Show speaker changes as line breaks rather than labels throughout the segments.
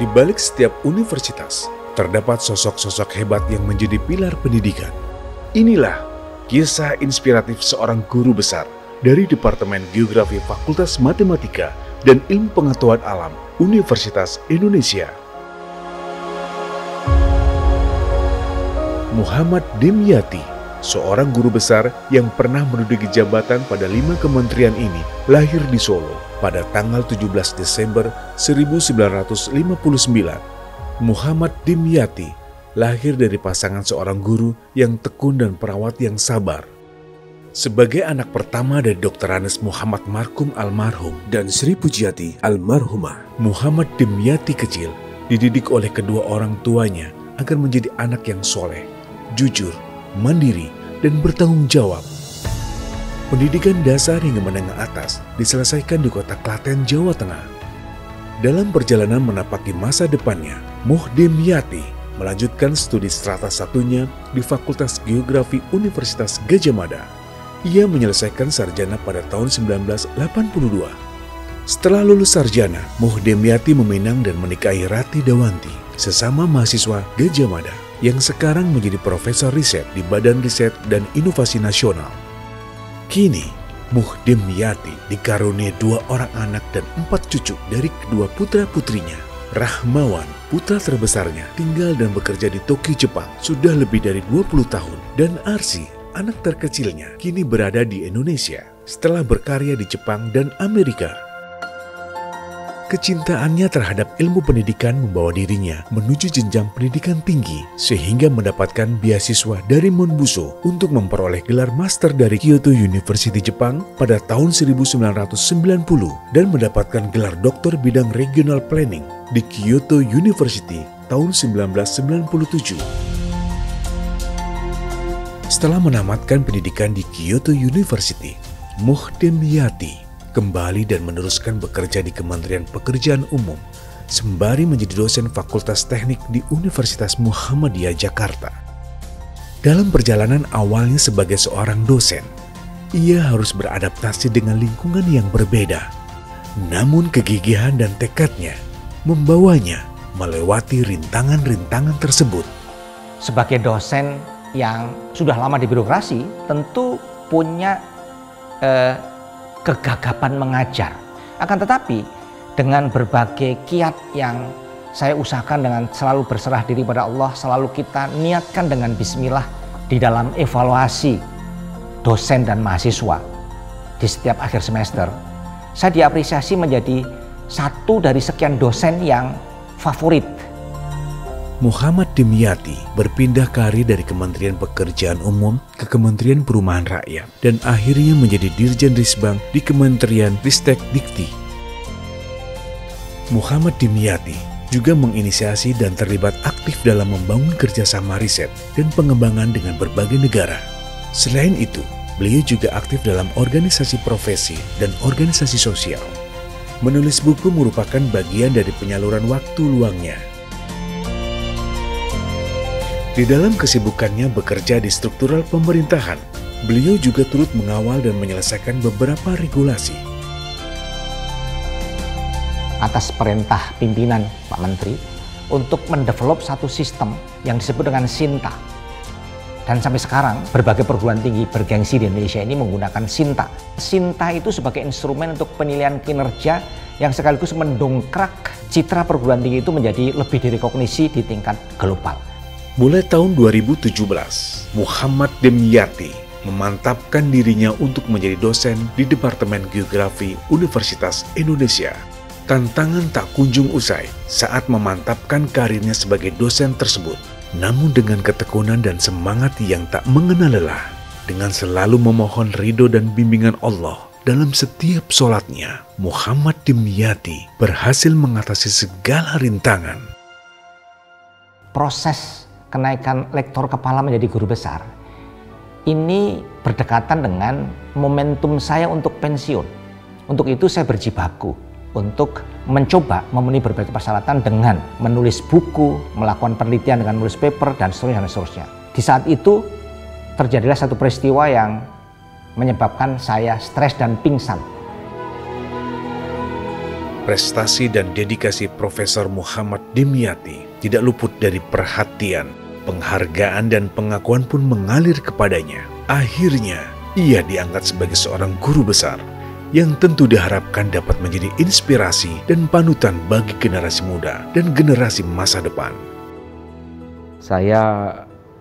Di balik setiap universitas, terdapat sosok-sosok hebat yang menjadi pilar pendidikan. Inilah kisah inspiratif seorang guru besar dari Departemen Geografi Fakultas Matematika dan Ilmu Pengetahuan Alam Universitas Indonesia. Muhammad Dimyati, seorang guru besar yang pernah menduduki jabatan pada 5 kementerian ini, lahir di Solo pada tanggal 17 Desember 1959. Muhammad Dimyati lahir dari pasangan seorang guru yang tekun dan perawat yang sabar. Sebagai anak pertama dari Dr. Anes Muhammad Markum almarhum dan Sri Pujiati almarhumah, Muhammad Dimyati kecil dididik oleh kedua orang tuanya agar menjadi anak yang soleh, jujur, mandiri, dan bertanggung jawab. Pendidikan dasar hingga menengah atas diselesaikan di kota Klaten, Jawa Tengah. Dalam perjalanan menapaki masa depannya, Dimyati melanjutkan studi strata satunya di Fakultas Geografi Universitas Gadjah Mada. Ia menyelesaikan sarjana pada tahun 1982. Setelah lulus sarjana, Dimyati meminang dan menikahi Rati Dawanti, sesama mahasiswa Gadjah Mada, yang sekarang menjadi profesor riset di Badan Riset dan Inovasi Nasional. Kini, Dimyati dikaruniai 2 orang anak dan 4 cucu dari kedua putra-putrinya. Rahmawan, putra terbesarnya, tinggal dan bekerja di Tokyo, Jepang sudah lebih dari 20 tahun. Dan Arsi, anak terkecilnya, kini berada di Indonesia setelah berkarya di Jepang dan Amerika. Kecintaannya terhadap ilmu pendidikan membawa dirinya menuju jenjang pendidikan tinggi sehingga mendapatkan beasiswa dari Monbuso untuk memperoleh gelar master dari Kyoto University Jepang pada tahun 1990 dan mendapatkan gelar doktor bidang regional planning di Kyoto University tahun 1997. Setelah menamatkan pendidikan di Kyoto University, Dimyati kembali dan meneruskan bekerja di Kementerian Pekerjaan Umum sembari menjadi dosen Fakultas Teknik di Universitas Muhammadiyah Jakarta. Dalam perjalanan awalnya sebagai seorang dosen, ia harus beradaptasi dengan lingkungan yang berbeda. Namun kegigihan dan tekadnya membawanya melewati rintangan-rintangan tersebut.
Sebagai dosen yang sudah lama di birokrasi, tentu punya kegagapan mengajar. Akan tetapi dengan berbagai kiat yang saya usahakan dengan selalu berserah diri pada Allah, selalu kita niatkan dengan bismillah di dalam evaluasi dosen dan mahasiswa di setiap akhir semester, saya diapresiasi menjadi satu dari sekian dosen yang favorit.
Muhammad Dimyati berpindah karir dari Kementerian Pekerjaan Umum ke Kementerian Perumahan Rakyat dan akhirnya menjadi Dirjen Risbang di Kementerian Ristek Dikti. Muhammad Dimyati juga menginisiasi dan terlibat aktif dalam membangun kerjasama riset dan pengembangan dengan berbagai negara. Selain itu, beliau juga aktif dalam organisasi profesi dan organisasi sosial. Menulis buku merupakan bagian dari penyaluran waktu luangnya. Di dalam kesibukannya bekerja di struktural pemerintahan, beliau juga turut mengawal dan menyelesaikan beberapa regulasi.
Atas perintah pimpinan Pak Menteri untuk mendevelop satu sistem yang disebut dengan Sinta. Dan sampai sekarang berbagai perguruan tinggi bergengsi di Indonesia ini menggunakan Sinta. Sinta itu sebagai instrumen untuk penilaian kinerja yang sekaligus mendongkrak citra perguruan tinggi itu menjadi lebih direkognisi di tingkat global.
Mulai tahun 2017, Muhammad Dimyati memantapkan dirinya untuk menjadi dosen di Departemen Geografi Universitas Indonesia. Tantangan tak kunjung usai saat memantapkan karirnya sebagai dosen tersebut. Namun dengan ketekunan dan semangat yang tak mengenal lelah, dengan selalu memohon ridho dan bimbingan Allah dalam setiap sholatnya, Muhammad Dimyati berhasil mengatasi segala rintangan.
Proses kenaikan lektor kepala menjadi guru besar ini berdekatan dengan momentum saya untuk pensiun. Untuk itu saya berjibaku untuk mencoba memenuhi berbagai persyaratan dengan menulis buku, melakukan penelitian dengan menulis paper, dan seterusnya. Di saat itu terjadilah satu peristiwa yang menyebabkan saya stres dan pingsan.
prestasi dan dedikasi Profesor Muhammad Dimyati tidak luput dari perhatian, penghargaan dan pengakuan pun mengalir kepadanya. Akhirnya, ia diangkat sebagai seorang guru besar yang tentu diharapkan dapat menjadi inspirasi dan panutan bagi generasi muda dan generasi masa depan.
Saya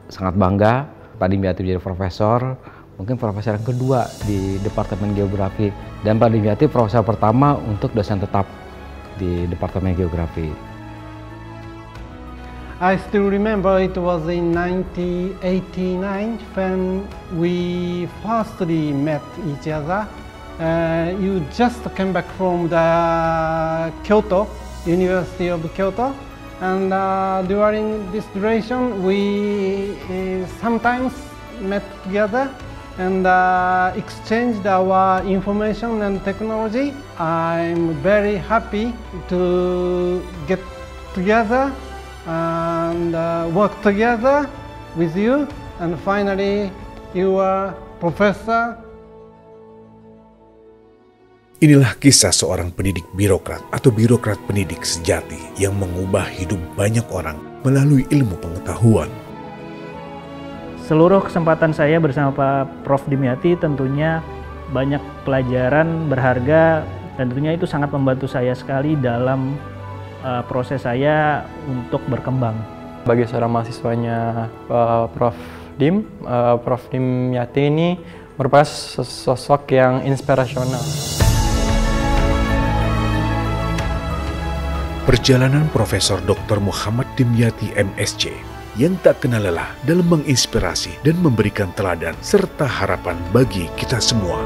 sangat bangga Pak Dimyati menjadi profesor, mungkin profesor yang kedua di Departemen Geografi, dan Pak Dimyati profesor pertama untuk dosen tetap di Departemen Geografi.
I still remember it was in 1989 when we firstly met each other. You just came back from the Kyoto, University of Kyoto, and during this duration we sometimes met together and exchanged our information and technology. I'm very happy to get together and work together with you, and finally you are professor.
Inilah kisah seorang pendidik birokrat atau birokrat pendidik sejati yang mengubah hidup banyak orang melalui ilmu pengetahuan.
Seluruh kesempatan saya bersama Pak Prof. Dimyati tentunya banyak pelajaran berharga, dan tentunya itu sangat membantu saya sekali dalam proses saya untuk berkembang.
Bagi seorang mahasiswanya Prof. Dimyati ini merupakan sosok yang inspirasional.
Perjalanan Profesor Dr. Muhammad Dimyati MSc yang tak kenal lelah dalam menginspirasi dan memberikan teladan serta harapan bagi kita semua.